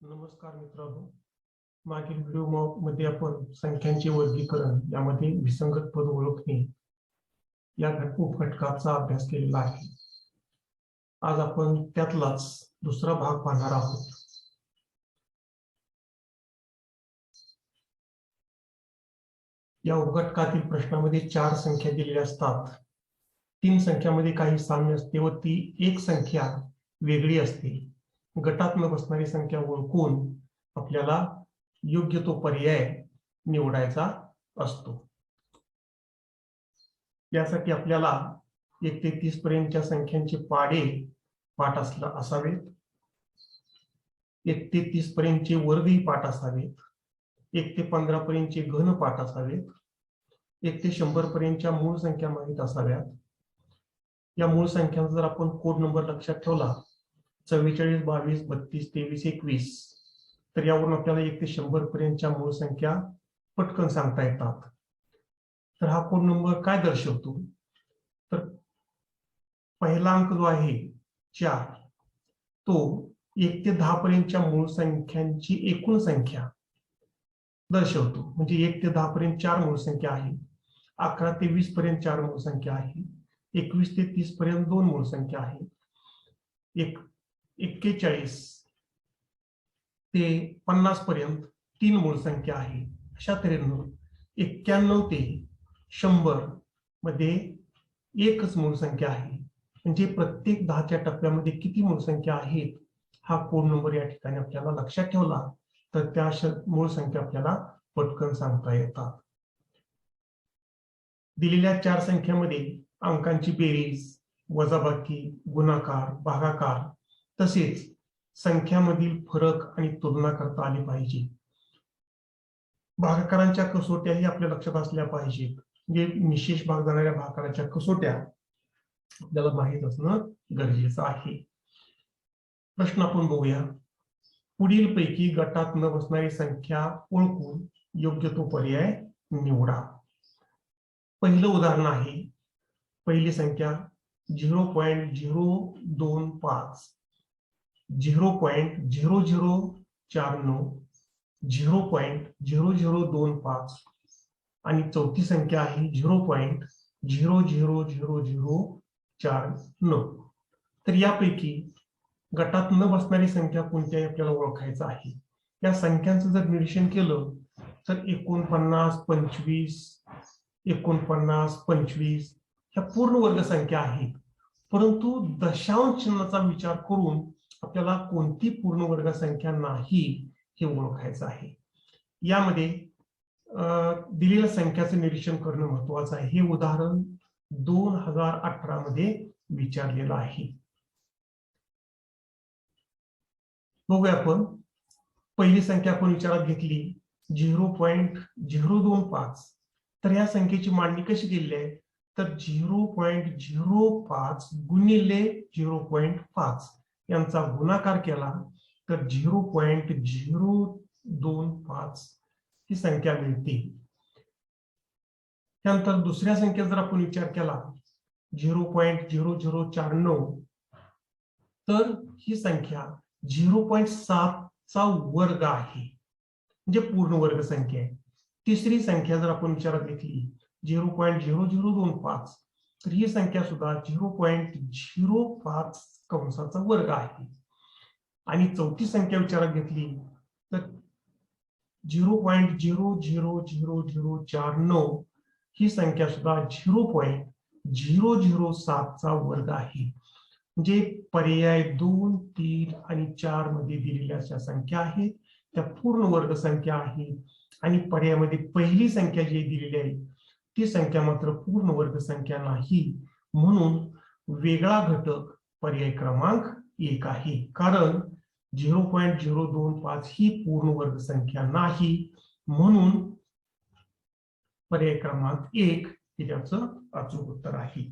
नमस्कार मित्रांनो, मागील व्हिडिओ मध्ये आपण संख्यांचे वर्गीकरण यामध्ये विसंगत पद ओळखणे या उपघटकाचा अभ्यास केलेला आहे. आज आपण त्यातलाच दुसरा भाग पाहणार आहोत. या उपघटकातील प्रश्नामध्ये 4 संख्या दिलेल्या असतात. 3 संख्यामध्ये काही साम्य असते व ती एक संख्या वेगळी असते. गटात न बसणारी संख्या ओळखून आपल्याला योग्य तो पर्याय निवडायचा असतो. यासाठी आपल्याला 1 ते 30 पर्यंतच्या संख्यांचे पाढे पाठ असावेत. 1 ते 30 पर्यंतचे वर्गही पाठ असावेत. 1 ते 15 पर्यंतचे घन पाठ असावेत. 1 ते 100 पर्यंतच्या मूळ संख्या माहित असाव्यात. या मूळ संख्यांचा जर आपण कोड नंबर लक्षात ठेवला 44, 22, 32, 23, 21 तर यावरून आपल्याला 1 ते 100 पर्यंतच्या मूळ संख्या पटकन सांगता येतात. तर हा कोड नंबर काय दर्शवतो, तर पहिला अंक जो आहे 4 तो 1 ते 10 पर्यंतच्या मूळ संख्यांची एकूण संख्या दर्शवतो. म्हणजे 1 ते 10 पर्यंत 4 मूळ संख्या आहे. 11 ते 20 पर्यंत 4 मूळ संख्या आहे. 21 ते 30 पर्यंत 2 मूळ संख्या आहे. 41 ते 50 पर्यंत 3 मूळ संख्या आहे. अशा तऱ्हेने 91 ते 100 मध्ये एकच मूळ संख्या आहे. म्हणजे प्रत्येक 10च्या टप्प्यामध्ये किती मूळ संख्या आहेत हा कोड नंबर या ठिकाणी आपल्याला लक्षात ठेवला तर त्या मूळ संख्या आपल्याला पटकन सांगता येतात. दिलेल्या 4 संख्यामध्ये अंकांची बेरीज, वजाबाकी, गुणाकार, भागाकार तसेच संख्यामधील फरक आणि तुलना करता आली पाहिजे. भागाकारांच्या कसोट्याही आपल्या लक्षात असल्या पाहिजेत. म्हणजे निशेष भाग जाणाऱ्या भागाकाराच्या कसोट्या आपल्याला माहित असणं गरजेचं आहे. प्रश्न आपण बघूया. पुढील पैकी गटात न बसणारी संख्या ओळखून योग्य तो पर्याय निवडा. पहिलं उदाहरण आहे. पहिली संख्या 0.025, 0.0049, 0.0025 आणि चौथी संख्या आहे 0.00049. तर यापैकी गटात न बसणारी संख्या कोणत्याही आपल्याला ओळखायचं आहे. या संख्यांचं जर निरीक्षण केलं तर 49, 25, 49, 25 ह्या पूर्ण वर्ग संख्या आहेत. परंतु दशांश चिन्हाचा विचार करून आपल्याला कोणती पूर्ण वर्ग संख्या नाही हे ओळखायचं आहे. यामध्ये दिलेल्या संख्याचं निरीक्षण करणं महत्वाचं आहे. हे उदाहरण 2018 मध्ये विचारलेलं आहे. बघूया आपण. पहिली संख्या आपण विचारात घेतली 0.025. तर या संख्येची मांडणी कशी केलेली आहे तर 0.05 गुणिले 0.5 यांचा गुणाकार केला तर 0.025 ही संख्या मिळते. त्यानंतर दुसऱ्या संख्येचा जर आपण विचार केला 0.0049 तर ही संख्या 0.7 चा वर्ग आहे. म्हणजे पूर्ण वर्ग संख्या आहे. तिसरी संख्या जर आपण विचारात घेतली 0.0025 तर ही संख्या सुद्धा 0.05 कंसाचा वर्ग आहे. आणि चौथी संख्या विचारात घेतली तर 0.00049 ही संख्या सुद्धा 0.007 चा वर्ग आहे. म्हणजे पर्याय 2, 3 आणि 4 मध्ये दिलेल्या अशा संख्या आहेत त्या पूर्ण वर्ग संख्या आहेत. आणि पर्यायामध्ये पहिली संख्या जी दिलेली आहे ती संख्या मात्र पूर्ण वर्ग संख्या नाही. म्हणून वेगळा घटक पर्याय क्रमांक 1 आहे. कारण 0.025 ही पूर्ण वर्ग संख्या नाही. म्हणून पर्याय क्रमांक 1 हे त्याचं अचूक उत्तर आहे.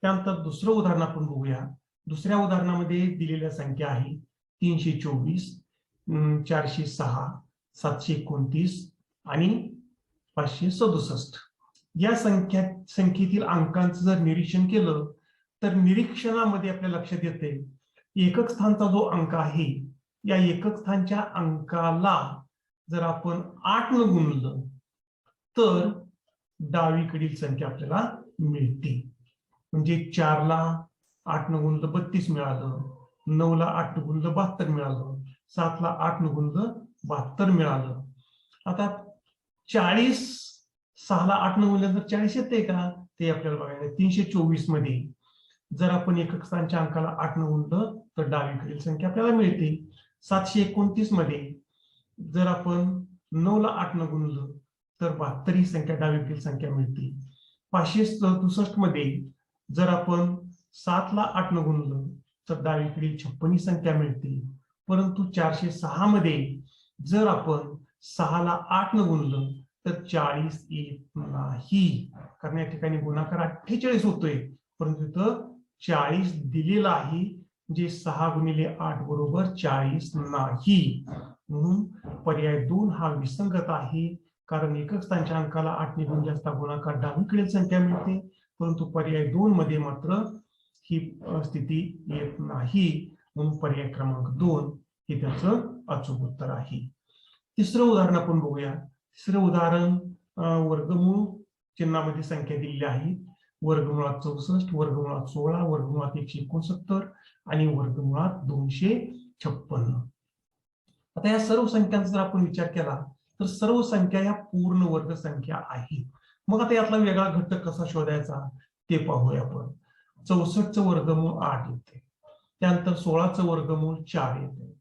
त्यानंतर दुसरं उदाहरण आपण बघूया. दुसऱ्या उदाहरणामध्ये दिलेल्या संख्या आहे 324, 406, 729 आणि 567. या संख्येतील अंकांचं जर निरीक्षण केलं तर निरीक्षणामध्ये आपल्या लक्षात येते एकक स्थानचा जो अंक आहे या एकक स्थानच्या अंकाला जर आपण 8 न गुणलं तर डावीकडील संख्या आपल्याला मिळते. म्हणजे 4 ला 8 न गुणलं 32 मिळालं, 9 ला 8 न गुणलं 72 मिळालं, 7 ला 8 न गुणलं 72 मिळालं. आता 40 6 ला 8 न गुणलं तर 40 येते का ते आपल्याला बघायचं. 324 मध्ये जर आपण एकक स्थानच्या अंकाला 8 न गुणलं तर डावीकडील संख्या आपल्याला मिळते. 729 मध्ये जर आपण 9 ला 8 न गुणलं तर 72 ही संख्या डावीकडील संख्या मिळते. 567 मध्ये जर आपण 7 ला 8 न गुणलं तर डावीकडील 56 ही संख्या मिळते. परंतु 406 मध्ये जर आपण 6 ला 8 न गुणलं तर 40 येत नाही, कारण या ठिकाणी गुणाकार 48 होतोय, परंतु इथं 40 दिलेला आहे, म्हणजे 6 गुणिले 8 बरोबर 40 नाही. म्हणून पर्याय 2 हा विसंगत आहे, कारण एकक स्थानच्या अंकाला 8 ने गुणले असता गुणाकार डावीकडील संख्या मिळते, परंतु पर्याय 2 मध्ये मात्र ही स्थिती येत नाही. म्हणून पर्याय क्रमांक 2 हे त्याचं अचूक उत्तर आहे. तिसरं उदाहरण आपण बघूया. तिसरं उदाहरण वर्गमूळ चिन्हामध्ये संख्या दिलेली आहे. वर्गमुळात 64, वर्गमुळात 16, वर्गमुळात 169 आणि वर्गमुळात 256. आता या सर्व संख्यांचा जर आपण विचार केला तर सर्व संख्या या पूर्ण वर्ग संख्या आहेत. मग आता यातला वेगळा घटक कसा शोधायचा ते पाहूया आपण. 64चं वर्गमूळ 8 येते, त्यानंतर 16चं वर्गमूळ 4 येते,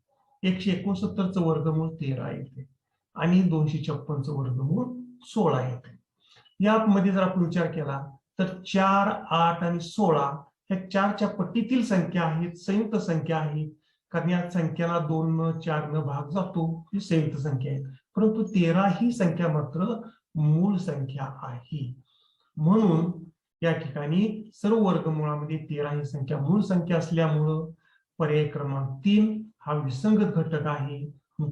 169चं वर्गमूळ 13 येते आणि 256चं वर्गमूळ 16 येते. यामध्ये जर आपण विचार केला तर 4, 8 आणि 16 ह्या 4च्या पट्टीतील संख्या आहेत, संयुक्त संख्या आहेत, कारण या संख्याला 2 न 4 न भाग जातो, ही संयुक्त संख्या आहे. परंतु 13 ही संख्या मात्र मूळ संख्या आहे. म्हणून या ठिकाणी सर्व वर्गमुळामध्ये 13 ही संख्या मूळ संख्या असल्यामुळं पर्याय क्रमांक 3 हा विसंगत घटक आहे.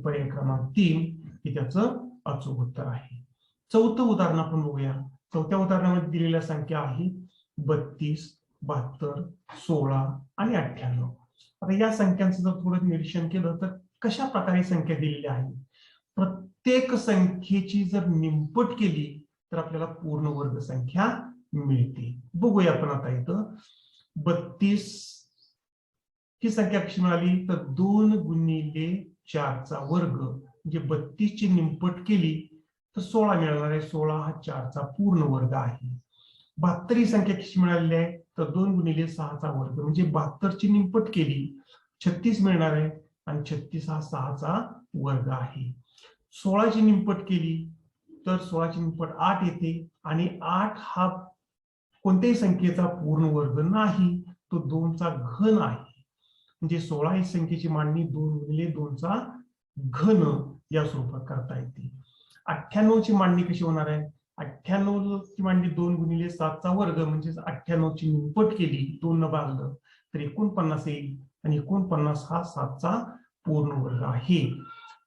पर्याय क्रमांक 3 हे त्याचं अचूक उत्तर आहे. चौथं उदाहरण आपण बघूया. चौथ्या उदाहरणामध्ये दिलेल्या संख्या आहेत 32, 72, 16 आणि 98. आता या संख्यांचं जर थोडं निरीक्षण केलं तर कशा प्रकारे संख्या दिलेल्या आहेत. प्रत्येक संख्येची जर निमपट केली तर आपल्याला पूर्ण वर्ग संख्या मिळते. बघूया आपण आता इथं 32 ही संख्या कशी मिळाली तर 2 गुणिले 4चा वर्ग, म्हणजे 32 ची निमपट केली तर 16 मिळणार आहे. 16 हा 4चा पूर्ण वर्ग आहे. 72 ही संख्या कशी मिळालेली आहे तर 2 गुणिले 6चा वर्ग, म्हणजे 72 ची निमपट केली 36 मिळणार आहे आणि 36 हा 6चा वर्ग आहे. 16 ची निमपट केली तर 16 ची निमपट 8 येते आणि 8 हा कोणत्याही संख्येचा पूर्ण वर्ग नाही, तो 2चा घन आहे. म्हणजे 16 ही संख्येची मांडणी 2 गुणिले 2चा घन या स्वरूपात करता येते. 98 ची मांडणी कशी होणार आहे. 98 ची मांडणी 2 गुणिले 7चा वर्ग, म्हणजे 98 ची निमपट केली 2 न भागलं तर 49 येईल आणि 49 हा 7चा पूर्ण वर्ग आहे.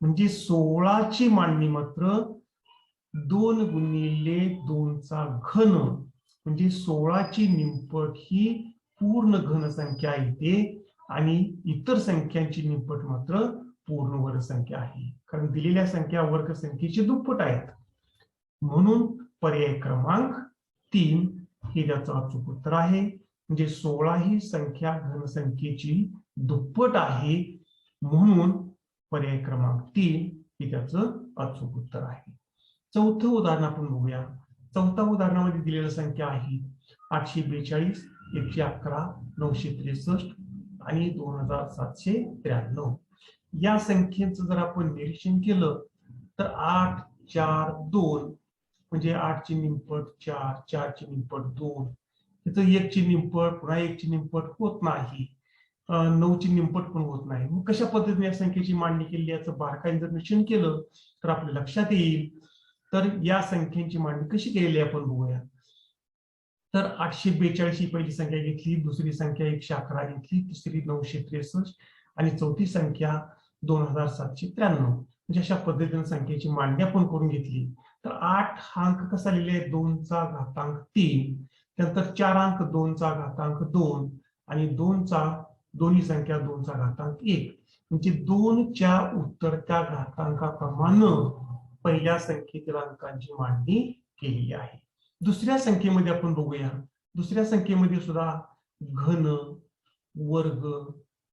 म्हणजे 16 ची मांडणी मात्र 2 गुणिले 2चा घन, म्हणजे 16 ची निमपट ही पूर्ण घन संख्या येते आणि इतर संख्यांची निमपट मात्र पूर्ण वर्ग संख्या आहे, कारण दिलेल्या संख्या वर्ग संख्येची दुप्पट आहेत. म्हणून पर्याय क्रमांक 3 हे त्याचं अचूक उत्तर आहे. म्हणजे 16 ही संख्या घनसंख्येची दुप्पट आहे, म्हणून पर्याय क्रमांक 3 हे त्याचं अचूक उत्तर आहे. चौथं उदाहरण आपण बघूया. चौथ्या उदाहरणामध्ये दिलेल्या संख्या आहे 842, 111, 963 आणि 2793. या संख्येचं जर आपण निरीक्षण केलं तर 8, 4, 2 म्हणजे 8 ची निमपट 4, 4 ची निमपट 2, तिथं 1 ची निमपट पुन्हा 1 ची निमपट होत नाही, 9 ची निमपट पण होत नाही. मग कशा पद्धतीने या संख्येची मांडणी केली याचं बारकाईने जर निरीक्षण केलं तर आपल्या लक्षात येईल. तर या संख्येची मांडणी कशी केलेली आपण बघूया. तर 842 ही पहिली संख्या घेतली, दुसरी संख्या 111 घेतली, तिसरी 963 आणि चौथी संख्या 2793. म्हणजे अशा पद्धतीने संख्येची मांडणी आपण करून घेतली. तर 8 हा अंक कसा लिहिला आहे 2चा घातांक 3, त्यानंतर 4 अंक 2चा घातांक 2 आणि 2चा दोन्ही संख्या 2चा घातांक 1. म्हणजे 2च्या उतरत्या घातांकाप्रमाणे पहिल्या संख्येतील अंकांची मांडणी केलेली आहे. दुसऱ्या संख्येमध्ये आपण बघूया. दुसऱ्या संख्येमध्ये सुद्धा घन, वर्ग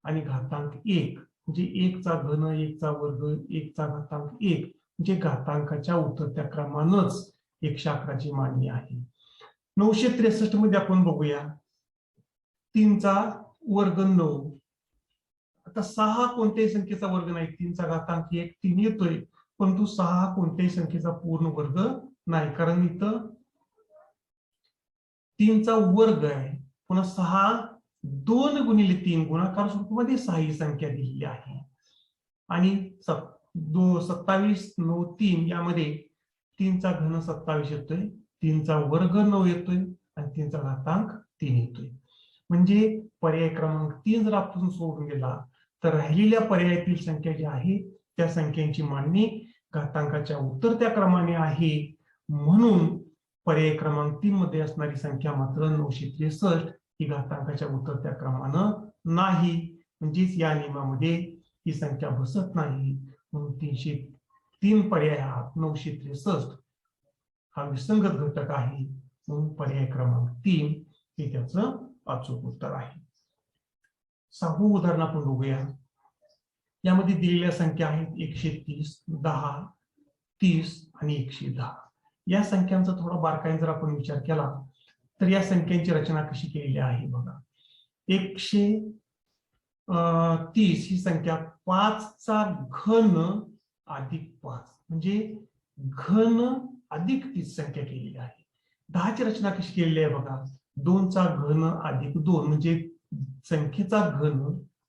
आणि घातांक 1 म्हणजे 1चा घन, 1चा वर्ग, 1चा घातांक 1 म्हणजे घातांकाच्या उतरत्या क्रमानच 111ची मांडणी आहे. 963 मध्ये आपण बघूया 3चा वर्ग 9. आता 6 कोणत्याही संख्येचा वर्ग नाही. 3चा घातांक 1 3 येतोय, परंतु 6 कोणत्याही संख्येचा पूर्ण वर्ग नाही, कारण इथं 3चा वर्ग आहे. पुन्हा 6 2 गुणिले 3 गुणाकार स्वरूपामध्ये 6 ही संख्या दिलेली आहे. आणि 27 9 3 यामध्ये 3चा घन 27 येतोय, 3चा वर्ग 9 येतोय आणि 3चा घातांक 3 येतोय. म्हणजे पर्याय क्रमांक 3 जर आपण सोडून दिला तर राहिलेल्या पर्यायातील संख्या जी आहे त्या संख्यांची मांडणी घातांकाच्या उतरत्या क्रमाने आहे. म्हणून पर्याय क्रमांक 3 मध्ये असणारी संख्या मात्र 963 ही घातांकाच्या उतरत्या क्रमानं नाही. म्हणजेच या नियमामध्ये ही संख्या बसत नाही. म्हणून 303 पर्याय हा 963 हा विसंगत घटक आहे. म्हणून पर्याय क्रमांक 3 हे त्याचं अचूक उत्तर आहे. 6वं उदाहरण आपण बघूया. यामध्ये दिलेल्या संख्या आहेत 130, 10, 30 आणि 110. या संख्यांचा थोडा बारकाईने जर आपण विचार केला तर या संख्यांची रचना कशी केलेली आहे बघा. 130 ही संख्या 5चा घन अधिक 5 म्हणजे घन अधिक 30 संख्या केलेली आहे. 10ची रचना कशी केलेली आहे बघा. 2चा घन अधिक 2 म्हणजे संख्येचा घन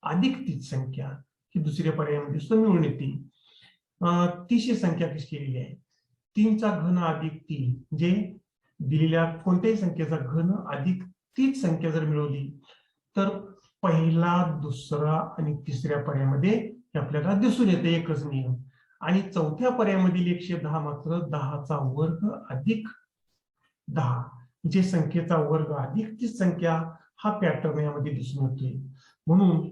अधिक 30 संख्या ही दुसऱ्या पर्यायामध्ये सुद्धा मिळून येते. 30 संख्या कशी केलेली आहे. 3चा घन अधिक 3 म्हणजे दिलेल्या कोणत्याही संख्येचा घन अधिक 30 संख्या जर मिळवली तर पहिला, दुसरा आणि तिसऱ्या पर्यायामध्ये आपल्याला दिसून येते एकच नियम. आणि चौथ्या पर्यायामधील 110 मात्र 10चा वर्ग अधिक 10 म्हणजे संख्येचा वर्ग अधिक 30 संख्या हा पॅटर्न यामध्ये दिसून येतोय. म्हणून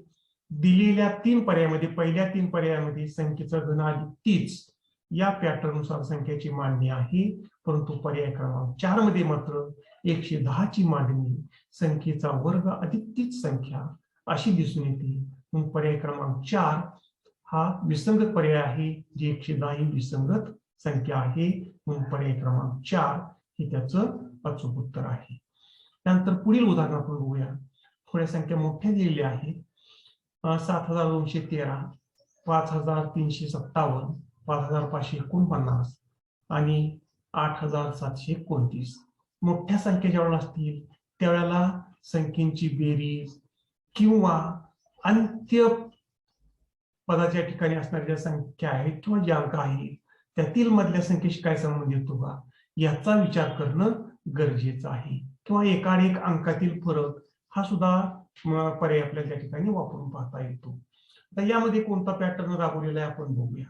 दिलेल्या 3 पर्यायामध्ये पहिल्या 3 पर्यायामध्ये संख्येचा घन अधिक 30 या पॅटर्ननुसार संख्येची मांडणी आहे. परंतु पर्याय क्रमांक 4 मध्ये मात्र 110ची मांडणी संख्येचा वर्ग अधिक 30 संख्या अशी दिसून येते. म्हणून पर्याय क्रमांक 4 हा विसंगत पर्याय आहे. जी 110 ही विसंगत संख्या आहे. म्हणून पर्याय क्रमांक 4 हे त्याचं अचूक उत्तर आहे. त्यानंतर पुढील उदाहरण आपण बघूया. थोड्या संख्या मोठ्या दिलेल्या आहेत. 7213, 5357, 5549 आणि 8729. मोठ्या संख्या ज्यावेळेला असतील त्यावेळेला संख्येची बेरीज किंवा अंत्य पदाच्या ठिकाणी असणाऱ्या ज्या संख्या आहेत किंवा जे अंक आहेत त्यातील मधल्या संख्येशी काय संबंध येतो का याचा विचार करणं गरजेचं आहे. किंवा एकाएक अंकातील फरक हा सुद्धा पर्याय आपल्याला त्या ठिकाणी वापरून पाहता येतो. आता यामध्ये कोणता पॅटर्न राबवलेला आहे आपण बघूया.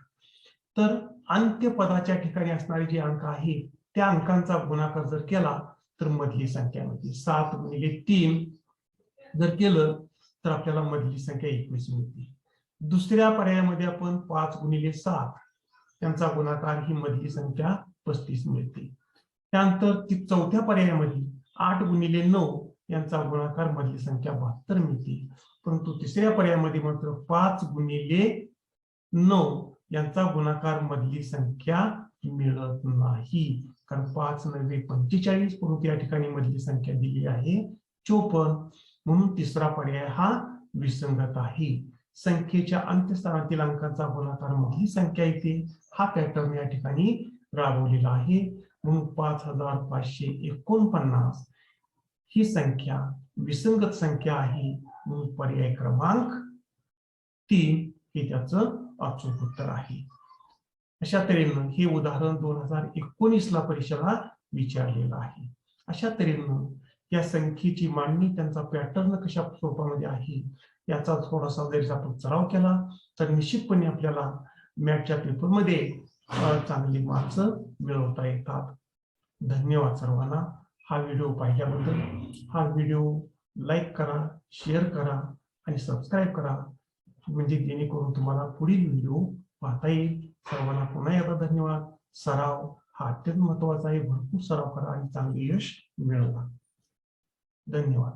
तर अंत्य पदाच्या ठिकाणी असणारे जे अंक आहेत त्या अंकांचा गुणाकार जर केला तर मधली संख्यामध्ये 7 गुणिले 3 जर केलं तर आपल्याला मधली संख्या 21 मिळते. दुसऱ्या पर्यायामध्ये आपण 5 गुणिले 7 त्यांचा गुणाकार ही मधली संख्या 35 मिळते. त्यानंतर चौथ्या पर्यायामध्ये 8 गुणिले 9 यांचा गुणाकार मधली संख्या 72 मिळते. परंतु तिसऱ्या पर्यायामध्ये मात्र 5 गुणिले 9 यांचा गुणाकार मधली संख्या मिळत नाही. कारण 5 9 45 परंतु या ठिकाणी मधली संख्या दिली आहे 54. म्हणून तिसरा पर्याय हा विसंगत आहे. संख्येच्या अंत्यस्थानातील अंकांचा गुणाकार मधली संख्या येते हा पॅटर्न या ठिकाणी राबवलेला आहे. म्हणून 5549 ही संख्या विसंगत संख्या आहे. म्हणून पर्याय क्रमांक 3 हे त्याचं अचूक उत्तर आहे. अशा तऱ्हेनं हे उदाहरण 2019 ला परीक्षेला विचारलेलं आहे. अशा तऱ्हेनं या संख्येची मांडणी त्यांचा पॅटर्न कशा स्वरूपामध्ये आहे याचा थोडासा जरी आपण सराव केला तर निश्चितपणे आपल्याला मॅथच्या पेपरमध्ये चांगली मार्क्स मिळवता येतात. धन्यवाद सर्वांना. हा व्हिडिओ पाहिल्याबद्दल. हा व्हिडिओ लाईक करा, शेअर करा आणि सबस्क्राईब करा. म्हणजे जेणेकरून तुम्हाला पुढील व्हिडिओ पाहता येईल. सर्वांना पुन्हा एकदा धन्यवाद. सराव हा अत्यंत महत्वाचा आहे. भरपूर सराव करा आणि चांगले यश मिळवा. धन्यवाद.